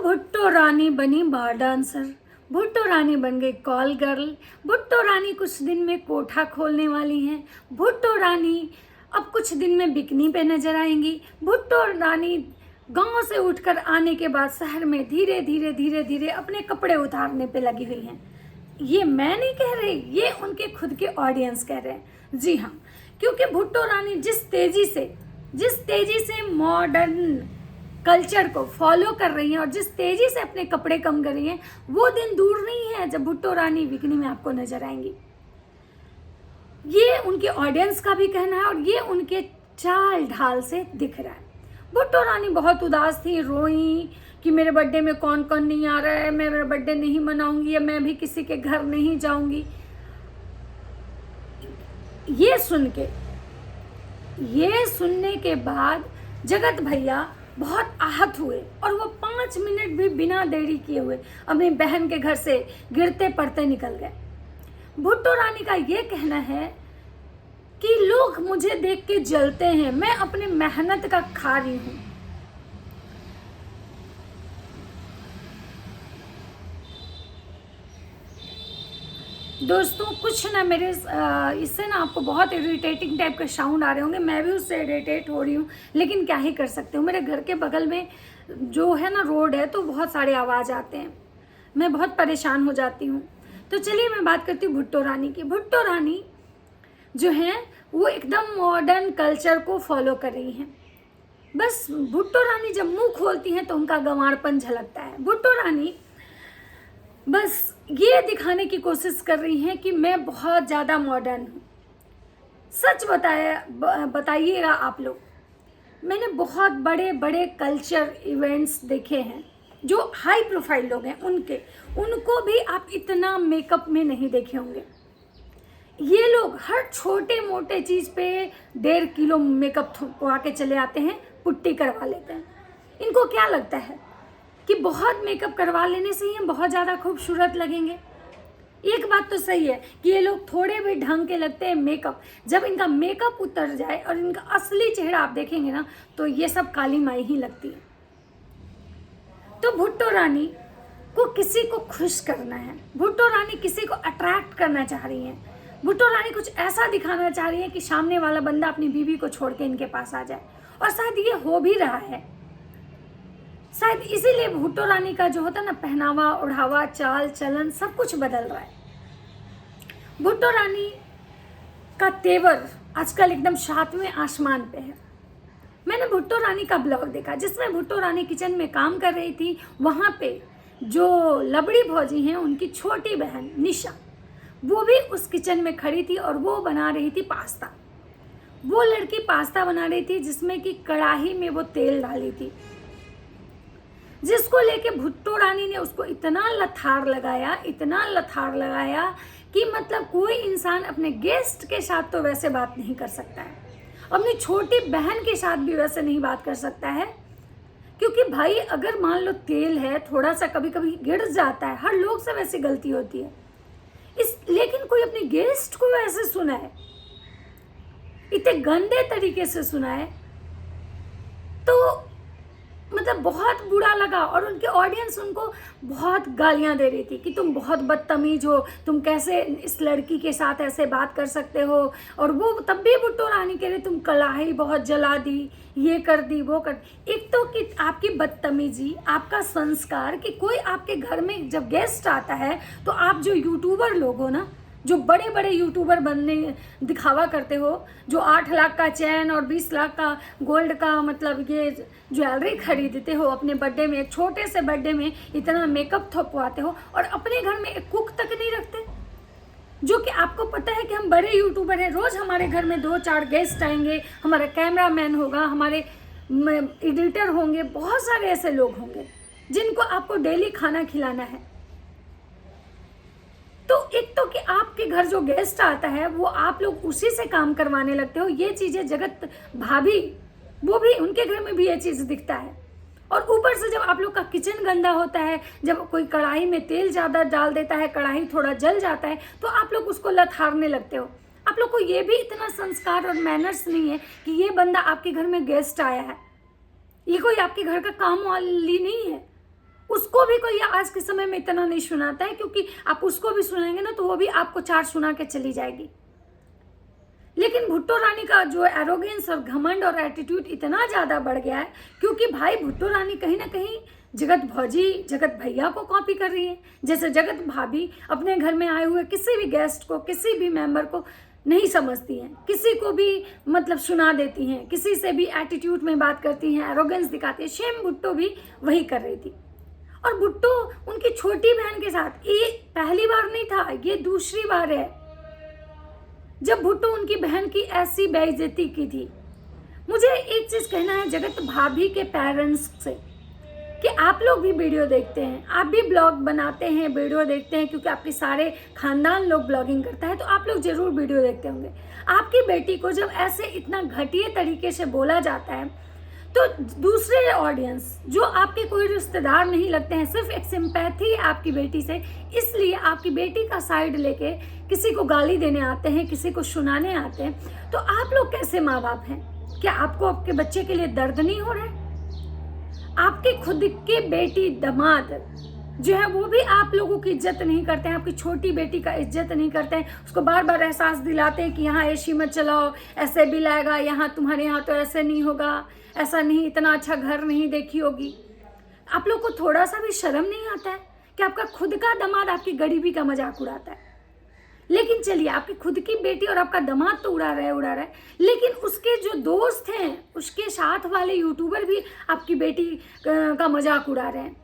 भुट्टो रानी बनी बार डांसर, भुट्टो रानी बन गई कॉल गर्ल, भुट्टो रानी कुछ दिन में कोठा खोलने वाली हैं, भुट्टो रानी अब कुछ दिन में बिकनी पे नजर आएंगी। भुट्टो रानी गांव से उठकर आने के बाद शहर में धीरे धीरे धीरे धीरे अपने कपड़े उतारने पे लगी हुई हैं। ये मैं नहीं कह रही, ये उनके खुद के ऑडियंस कह रहे हैं। जी हाँ, क्योंकि भुट्टो रानी जिस तेजी से मॉडर्न कल्चर को फॉलो कर रही हैं और जिस तेजी से अपने कपड़े कम कर रही हैं, वो दिन दूर नहीं है जब भुट्टो रानी बिकनी में आपको नजर आएंगी। ये उनके ऑडियंस का भी कहना है और ये उनके चाल ढाल से दिख रहा है। भुट्टो रानी बहुत उदास थी, रोई कि मेरे बर्थडे में कौन कौन नहीं आ रहा है, मैं मेरा बर्थडे नहीं मनाऊंगी या मैं भी किसी के घर नहीं जाऊंगी। ये सुनने के बाद जगत भैया बहुत आहत हुए और वो 5 मिनट भी बिना देरी किए हुए अपनी बहन के घर से गिरते पड़ते निकल गए। भुट्टो रानी का ये कहना है कि लोग मुझे देख के जलते हैं, मैं अपनी मेहनत का खा रही हूं। दोस्तों कुछ ना मेरे इससे ना आपको बहुत इरिटेटिंग टाइप के साउंड आ रहे होंगे, मैं भी उससे इरिटेट हो रही हूँ, लेकिन क्या ही कर सकते हो। मेरे घर के बगल में जो है ना रोड है, तो बहुत सारे आवाज़ आते हैं, मैं बहुत परेशान हो जाती हूँ। तो चलिए मैं बात करती हूँ भुट्टो रानी की। भुट्टो रानी जो है वो एकदम मॉडर्न कल्चर को फॉलो कर रही हैं। बस भुट्टो रानी जब मुँह खोलती हैं तो उनका गंवारपन झलकता है। भुट्टो रानी बस ये दिखाने की कोशिश कर रही हैं कि मैं बहुत ज़्यादा मॉडर्न हूँ। सच बताइएगा आप लोग, मैंने बहुत बड़े बड़े कल्चर इवेंट्स देखे हैं, जो हाई प्रोफाइल लोग हैं उनको भी आप इतना मेकअप में नहीं देखे होंगे। ये लोग हर छोटे मोटे चीज़ पे 1.5 किलो मेकअप थपवा के चले आते हैं, पुट्टी करवा लेते हैं। इनको क्या लगता है कि बहुत मेकअप करवा लेने से ही हम बहुत ज़्यादा खूबसूरत लगेंगे। एक बात तो सही है कि ये लोग थोड़े भी ढंग के लगते हैं मेकअप, जब इनका मेकअप उतर जाए और इनका असली चेहरा आप देखेंगे ना, तो ये सब काली माई ही लगती है। तो भुट्टो रानी को किसी को खुश करना है, भुट्टो रानी किसी को अट्रैक्ट करना चाह रही हैं, भुट्टो रानी कुछ ऐसा दिखाना चाह रही है कि सामने वाला बंदा अपनी बीवी को छोड़ के इनके पास आ जाए। और शायद ये हो भी रहा है, शायद इसीलिए भुट्टो रानी का जो होता है ना पहनावा ओढ़ावा चाल चलन सब कुछ बदल रहा है। भुट्टो रानी का तेवर आजकल एकदम 7वें आसमान पे है। मैंने भुट्टो रानी का ब्लॉग देखा जिसमें भुट्टो रानी किचन में काम कर रही थी। वहाँ पे जो लबड़ी भौजी हैं उनकी छोटी बहन निशा, वो भी उस किचन में खड़ी थी और वो बना रही थी पास्ता। वो लड़की पास्ता बना रही थी जिसमें कि कढ़ाई में वो तेल डाली थी, जिसको लेके भुट्टो रानी ने उसको इतना लथार लगाया कि मतलब कोई इंसान अपने गेस्ट के साथ तो वैसे बात नहीं कर सकता है, अपनी छोटी बहन के साथ भी वैसे नहीं बात कर सकता है। क्योंकि भाई अगर मान लो तेल है, थोड़ा सा कभी कभी गिर जाता है, हर लोग से वैसी गलती होती है, लेकिन कोई अपने गेस्ट को वैसे सुनाए, इतने गंदे तरीके से सुनाए, तो मतलब बहुत बुरा लगा। और उनके ऑडियंस उनको बहुत गालियां दे रही थी कि तुम बहुत बदतमीज हो, तुम कैसे इस लड़की के साथ ऐसे बात कर सकते हो। और वो तब भी भुट्टो रानी कह रही तुम कढ़ाई बहुत जला दी, ये कर दी वो कर। एक तो कि आपकी बदतमीजी, आपका संस्कार कि कोई आपके घर में जब गेस्ट आता है तो आप जो यूट्यूबर लोग हो ना, जो बड़े बड़े यूट्यूबर बनने दिखावा करते हो, जो 8 लाख का चैन और 20 लाख का गोल्ड का मतलब ये ज्वेलरी खरीदते हो अपने बर्थडे में, एक छोटे से बर्थडे में इतना मेकअप थपवाते हो और अपने घर में एक कुक तक नहीं रखते। जो कि आपको पता है कि हम बड़े यूट्यूबर हैं, रोज़ हमारे घर में 2-4 गेस्ट आएंगे, हमारा कैमरामैन होगा, हमारे एडिटर होंगे, बहुत सारे ऐसे लोग होंगे जिनको आपको डेली खाना खिलाना है। तो एक तो कि आपके घर जो गेस्ट आता है वो आप लोग उसी से काम करवाने लगते हो। ये चीज़ें जगत भाभी, वो भी उनके घर में भी ये चीज़ दिखता है। और ऊपर से जब आप लोग का किचन गंदा होता है, जब कोई कढ़ाई में तेल ज़्यादा डाल देता है, कढ़ाई थोड़ा जल जाता है, तो आप लोग उसको लथारने लगते हो। आप लोग को ये भी इतना संस्कार और मैनर्स नहीं है कि ये बंदा आपके घर में गेस्ट आया है, ये कोई आपके घर का काम वाली नहीं है, उसको भी कोई आज के समय में इतना नहीं सुनाता है, क्योंकि आप उसको भी सुनाएंगे ना तो वो भी आपको 4 सुना के चली जाएगी। लेकिन भुट्टो रानी का जो एरोगेंस और घमंड और एटीट्यूड इतना ज़्यादा बढ़ गया है, क्योंकि भाई भुट्टो रानी कहीं ना कहीं जगत भौजी, जगत भैया को कॉपी कर रही है। जैसे जगत भाभी अपने घर में आए हुए किसी भी गेस्ट को, किसी भी मेंबर को नहीं समझती हैं, किसी को भी मतलब सुना देती हैं, किसी से भी एटीट्यूड में बात करती हैं, एरोगेंस दिखाती है। सेम भुट्टो भी वही कर रही थी। और भुट्टो उनकी छोटी बहन के साथ, ये पहली बार नहीं था, ये दूसरी बार है जब भुट्टो उनकी बहन की ऐसी बेइज्जती की थी। मुझे एक चीज कहना है जगत भाभी के पेरेंट्स से कि आप लोग भी वीडियो देखते हैं, आप भी ब्लॉग बनाते हैं, वीडियो देखते हैं, क्योंकि आपके सारे खानदान लोग ब्लॉगिंग करता है, तो आप लोग जरूर वीडियो देखते होंगे। आपकी बेटी को जब ऐसे इतना घटिया तरीके से बोला जाता है, तो दूसरे ऑडियंस जो आपके कोई रिश्तेदार नहीं लगते हैं, सिर्फ एक सिंपैथी है आपकी बेटी से, इसलिए आपकी बेटी का साइड लेके किसी को गाली देने आते हैं, किसी को सुनाने आते हैं। तो आप लोग कैसे माँ बाप हैं? क्या आपको आपके बच्चे के लिए दर्द नहीं हो रहा है? आपके खुद के बेटी दामाद जो है वो भी आप लोगों की इज्जत नहीं करते हैं, आपकी छोटी बेटी का इज्जत नहीं करते हैं, उसको बार बार एहसास दिलाते हैं कि यहाँ एसी मत चलाओ, ऐसे बिल आएगा, यहाँ तुम्हारे यहाँ तो ऐसे नहीं होगा, ऐसा नहीं, इतना अच्छा घर नहीं देखी होगी। आप लोग को थोड़ा सा भी शर्म नहीं आता है कि आपका खुद का दामाद आपकी गरीबी का मजाक उड़ाता है? लेकिन चलिए, आपकी खुद की बेटी और आपका दामाद तो उड़ा रहा है, लेकिन उसके जो दोस्त हैं, उसके साथ वाले यूट्यूबर भी आपकी बेटी का मजाक उड़ा रहे हैं,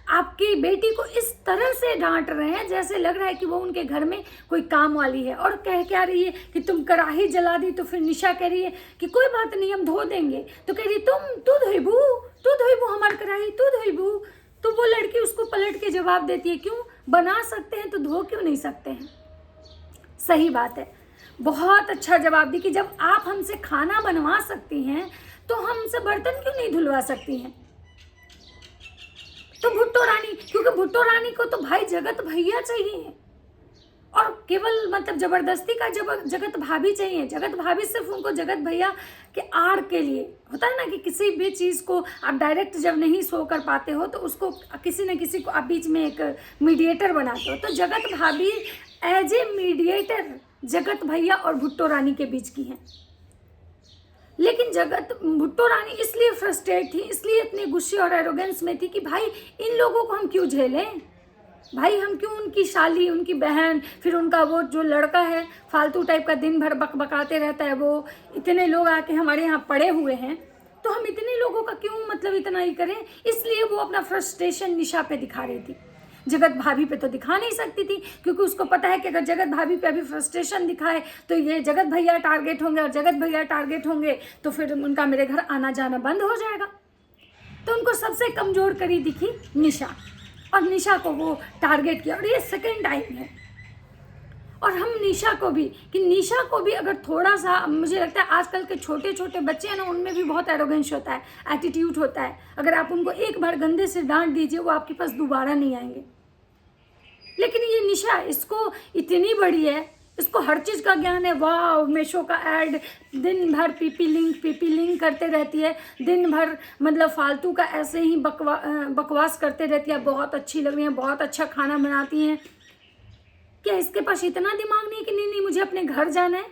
आपकी बेटी को इस तरह से डांट रहे हैं जैसे लग रहा है कि वो उनके घर में कोई काम वाली है। और कह क्या रही है कि तुम कढ़ाई जला दी, तो फिर निशा कह रही है कि कोई बात नहीं, हम धो देंगे। तो कह रही तू धोइबू हमार कढ़ाई, तू धोइबू। तो वो लड़की उसको पलट के जवाब देती है, क्यों बना सकते हैं तो धो क्यों नहीं सकते हैं? सही बात है, बहुत अच्छा जवाब दी कि जब आप हमसे खाना बनवा सकती हैं तो हमसे बर्तन क्यों नहीं धुलवा सकती हैं? तो भुट्टो रानी, क्योंकि भुट्टो रानी को तो भाई जगत भैया चाहिए, और केवल मतलब जबरदस्ती का जगत भाभी चाहिए। जगत भाभी सिर्फ उनको जगत भैया के आड़ के लिए होता है ना, कि किसी भी चीज़ को आप डायरेक्ट जब नहीं शो कर पाते हो तो उसको किसी न किसी को आप बीच में एक मीडिएटर बनाते हो। तो जगत भाभी एज ए मीडिएटर जगत भैया और भुट्टो रानी के बीच की हैं। लेकिन भुट्टो रानी इसलिए फ्रस्ट्रेट थी, इसलिए इतनी गुस्से और एरोगेंस में थी कि भाई इन लोगों को हम क्यों झेलें, भाई हम क्यों उनकी शाली, उनकी बहन, फिर उनका वो जो लड़का है फालतू टाइप का दिन भर बकबकाते रहता है, वो इतने लोग आके हमारे यहाँ पड़े हुए हैं, तो हम इतने लोगों का क्यों मतलब इतना ही करें। इसलिए वो अपना फ्रस्ट्रेशन निशा पे दिखा रही थी, जगत भाभी पे तो दिखा नहीं सकती थी, क्योंकि उसको पता है कि अगर जगत भाभी पे अभी फ्रस्ट्रेशन दिखाए तो ये जगत भैया टारगेट होंगे, और जगत भैया टारगेट होंगे तो फिर उनका मेरे घर आना जाना बंद हो जाएगा। तो उनको सबसे कमज़ोर करी दिखी निशा, और निशा को वो टारगेट किया, और ये सेकेंड टाइम है। और हम निशा को भी अगर थोड़ा सा, मुझे लगता है आजकल के छोटे छोटे बच्चे हैं ना, उनमें भी बहुत एरोगेंस होता है, एटीट्यूड होता है। अगर आप उनको एक बार गंदे से डांट दीजिए, वो आपके पास दोबारा नहीं आएंगे। लेकिन ये निशा, इसको इतनी बड़ी है, इसको हर चीज़ का ज्ञान है। वाह, मीशो का ऐड, दिन भर पीपी लिंक करते रहती है, दिन भर मतलब फालतू का ऐसे ही बकवास करते रहती है। बहुत अच्छी लग रही है, बहुत अच्छा खाना बनाती हैं। क्या इसके पास इतना दिमाग नहीं कि नहीं मुझे अपने घर जाना है?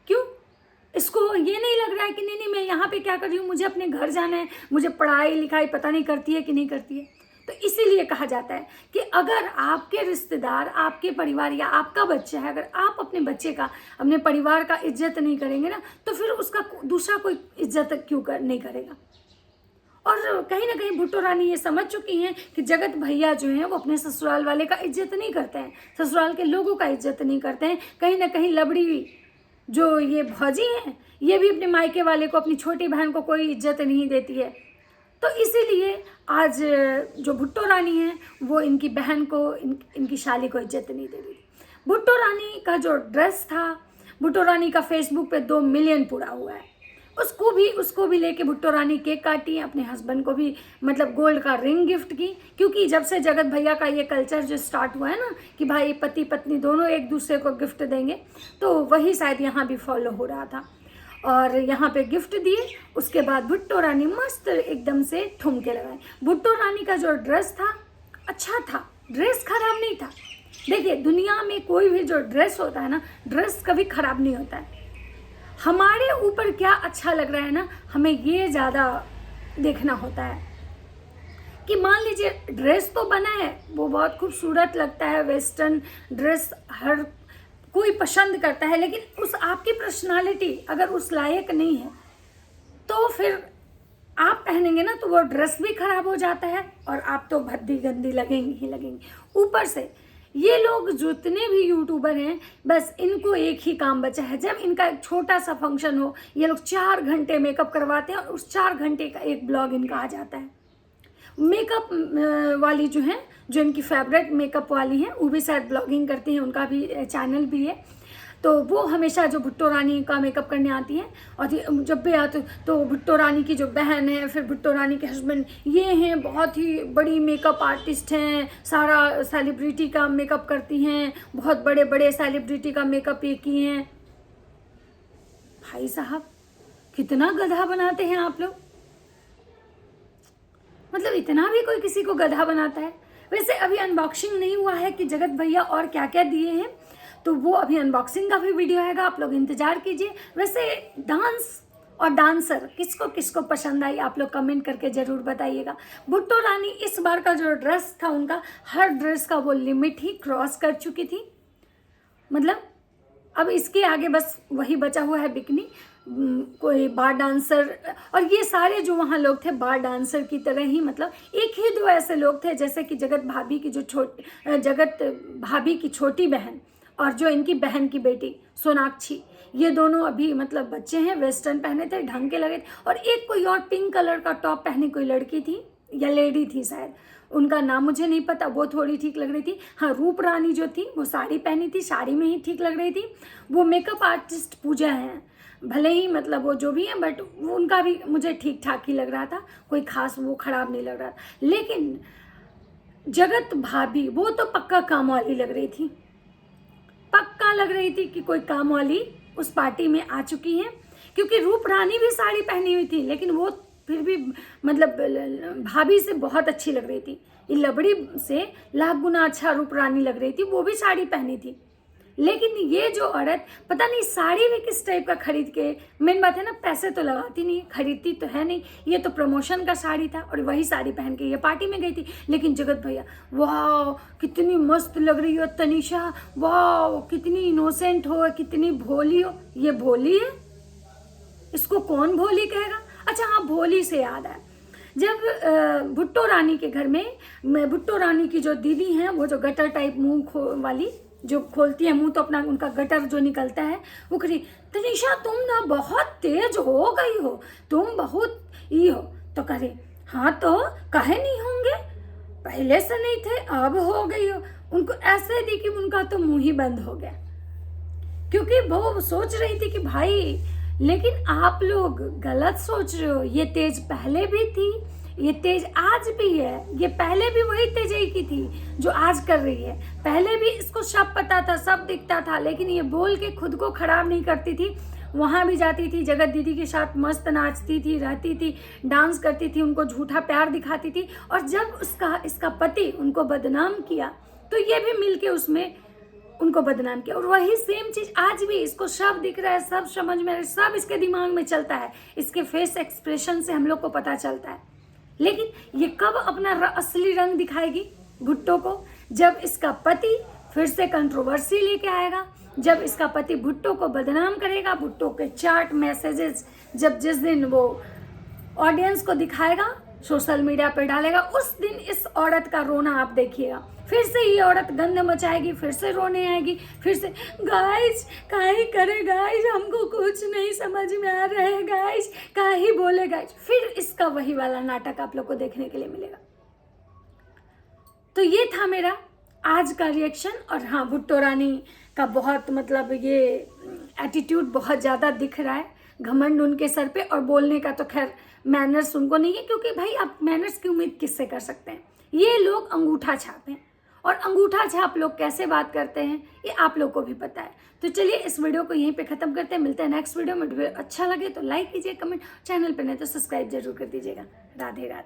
क्यों इसको ये नहीं लग रहा है कि नहीं मैं यहाँ पे क्या कर रही हूँ, मुझे अपने घर जाना है, मुझे पढ़ाई लिखाई पता नहीं करती है कि नहीं करती है? तो इसीलिए कहा जाता है कि अगर आपके रिश्तेदार, आपके परिवार या आपका बच्चा है, अगर आप अपने बच्चे का, अपने परिवार का इज्जत नहीं करेंगे ना, तो फिर उसका दूसरा कोई इज्जत नहीं करेगा। और कहीं ना कहीं भुट्टो रानी ये समझ चुकी हैं कि जगत भैया जो हैं वो अपने ससुराल वाले का इज्जत नहीं करते हैं, ससुराल के लोगों का इज्जत नहीं करते हैं। कहीं ना कहीं लबड़ी जो ये भौजी हैं, ये भी अपने मायके वाले को, अपनी छोटी बहन को कोई इज्जत नहीं देती है। तो इसीलिए आज जो भुट्टो रानी है वो इनकी बहन को, इनकी शाली को इज्जत नहीं दे रही। भुट्टो रानी का जो ड्रेस था, भुट्टो रानी का फेसबुक पे 2 मिलियन पूरा हुआ है। उसको भी लेके भुट्टो रानी केक काटी, अपने हस्बैंड को भी मतलब गोल्ड का रिंग गिफ्ट की। क्योंकि जब से जगत भैया का ये कल्चर जो स्टार्ट हुआ है ना कि भाई पति पत्नी दोनों एक दूसरे को गिफ्ट देंगे, तो वही शायद यहाँ भी फॉलो हो रहा था। और यहाँ पे गिफ्ट दिए। उसके बाद भुट्टो रानी मस्त एकदम से ठुमके लगाए। भुट्टो रानी का जो ड्रेस था अच्छा था, ड्रेस खराब नहीं था। देखिए दुनिया में कोई भी जो ड्रेस होता है ना, ड्रेस कभी खराब नहीं होता है। हमारे ऊपर क्या अच्छा लग रहा है ना, हमें ये ज़्यादा देखना होता है कि मान लीजिए ड्रेस तो बना है, वो बहुत खूबसूरत लगता है, वेस्टर्न ड्रेस हर कोई पसंद करता है, लेकिन उस आपकी पर्सनालिटी अगर उस लायक नहीं है तो फिर आप पहनेंगे ना तो वो ड्रेस भी खराब हो जाता है और आप तो भद्दी गंदी लगेंगी ही लगेंगी। ऊपर से ये लोग जितने भी यूट्यूबर हैं, बस इनको एक ही काम बचा है, जब इनका एक छोटा सा फंक्शन हो ये लोग 4 घंटे मेकअप करवाते हैं और उस 4 घंटे का एक ब्लॉग इनका आ जाता है। मेकअप वाली जो हैं, जो इनकी फेवरेट मेकअप वाली हैं, वो भी शायद ब्लॉगिंग करती हैं, उनका भी चैनल भी है। तो वो हमेशा जो भुट्टो रानी का मेकअप करने आती हैं, और जब भी आते तो भुट्टो रानी की जो बहन है, फिर भुट्टो रानी के हस्बैंड, ये हैं बहुत ही बड़ी मेकअप आर्टिस्ट हैं, सारा सेलिब्रिटी का मेकअप करती हैं, बहुत बड़े बड़े सेलिब्रिटी का मेकअप ये की हैं। भाई साहब कितना गधा बनाते हैं आप लोग, मतलब इतना भी कोई किसी को गधा बनाता है। वैसे अभी अनबॉक्सिंग नहीं हुआ है कि जगत भैया और क्या क्या दिए हैं, तो वो अभी अनबॉक्सिंग का भी वीडियो आएगा, आप लोग इंतजार कीजिए। वैसे डांस और डांसर किसको किसको पसंद आई आप लोग कमेंट करके ज़रूर बताइएगा। भुट्टो रानी इस बार का जो ड्रेस था उनका, हर ड्रेस का वो लिमिट ही क्रॉस कर चुकी थी, मतलब अब इसके आगे बस वही बचा हुआ है बिकनी। कोई बार डांसर, और ये सारे जो वहाँ लोग थे बार डांसर की तरह ही, मतलब एक ही दो ऐसे लोग थे, जैसे कि जगत भाभी की जगत भाभी की छोटी बहन और जो इनकी बहन की बेटी सोनाक्षी, ये दोनों अभी मतलब बच्चे हैं, वेस्टर्न पहने थे, ढंग के लगे थे। और एक कोई और पिंक कलर का टॉप पहने कोई लड़की थी या लेडी थी शायद, उनका नाम मुझे नहीं पता, वो थोड़ी ठीक लग रही थी। हाँ, रूप रानी जो थी वो साड़ी पहनी थी, साड़ी में ही ठीक लग रही थी। वो मेकअप आर्टिस्ट पूजा है, भले ही मतलब वो जो भी है, बट उनका भी मुझे ठीक ठाक ही लग रहा था, कोई खास वो खराब नहीं लग रहा था। लेकिन जगत भाभी वो तो पक्का काम वाली लग रही थी, पक्का लग रही थी कि कोई काम वाली उस पार्टी में आ चुकी है, क्योंकि रूप रानी भी साड़ी पहनी हुई थी, लेकिन वो फिर भी मतलब भाभी से बहुत अच्छी लग रही थी। ये लबड़ी से लाख गुना अच्छा रूप रानी लग रही थी, वो भी साड़ी पहनी थी। लेकिन ये जो औरत पता नहीं साड़ी भी किस टाइप का खरीद के, मेन बात है ना, पैसे तो लगाती नहीं, खरीदती तो है नहीं, ये तो प्रमोशन का साड़ी था और वही साड़ी पहन के ये पार्टी में गई थी। लेकिन जगत भैया वाह कितनी मस्त लग रही हो तनिषा, वाह कितनी इनोसेंट हो, कितनी भोली हो। ये भोली है, इसको कौन भोली कहेगा। अच्छा हाँ, भोली से याद आया, जब भुट्टो रानी के घर में भुट्टो रानी की जो दीदी हैं, वो जो गटर टाइप मुंह वाली जो खोलती है मुंह, तो अपना उनका गटर जो निकलता है, वो कही तनिषा तुम ना बहुत तेज हो गई हो, तुम बहुत ही हो। तो करे हाँ तो काहे नहीं होंगे, पहले से नहीं थे अब हो गई हो। उनको ऐसे दी कि उनका तो मुंह ही बंद हो गया, क्योंकि वो सोच रही थी कि भाई, लेकिन आप लोग गलत सोच रहे हो, ये तेज पहले भी थी, ये तेज आज भी है, ये पहले भी वही तेजई की थी जो आज कर रही है। पहले भी इसको सब पता था, सब दिखता था, लेकिन ये बोल के खुद को खराब नहीं करती थी। वहाँ भी जाती थी, जगत दीदी के साथ मस्त नाचती थी, रहती थी, डांस करती थी, उनको झूठा प्यार दिखाती थी। और जब इसका पति उनको बदनाम किया तो ये भी मिलके उसमें उनको बदनाम किया। और वही सेम चीज आज भी इसको सब दिख रहा है, सब समझ में, सब इसके दिमाग में चलता है, इसके फेस एक्सप्रेशन से हम लोग को पता चलता है। लेकिन ये कब अपना असली रंग दिखाएगी भुट्टो को, जब इसका पति फिर से कंट्रोवर्सी लेके आएगा, जब इसका पति भुट्टो को बदनाम करेगा, भुट्टो के चैट मैसेजेस जब जिस दिन वो ऑडियंस को दिखाएगा, सोशल मीडिया पे डालेगा, उस दिन इस औरत का रोना आप देखिएगा। फिर से ये औरत गंद मचाएगी, फिर से रोने आएगी, फिर से गाइस काहे करे गाइस, हमको कुछ नहीं समझ में आ रहा है गाइस, काहे बोले गाइस, फिर इसका वही वाला नाटक आप लोग को देखने के लिए मिलेगा। तो ये था मेरा आज का रिएक्शन। और हाँ, भुट्टो रानी का बहुत मतलब ये एटीट्यूड बहुत ज़्यादा दिख रहा है, घमंड उनके सर पे, और बोलने का तो खैर मैनर्स उनको नहीं है, क्योंकि भाई आप मैनर्स की उम्मीद किससे कर सकते हैं। ये लोग अंगूठा छाप हैं और अंगूठा छाप लोग कैसे बात करते हैं ये आप लोग को भी पता है। तो चलिए इस वीडियो को यहीं पे ख़त्म करते हैं, मिलते हैं नेक्स्ट वीडियो में। वीडियो अच्छा लगे तो लाइक कीजिए, कमेंट, चैनल पर नहीं तो सब्सक्राइब जरूर कर दीजिएगा। राधे राधे।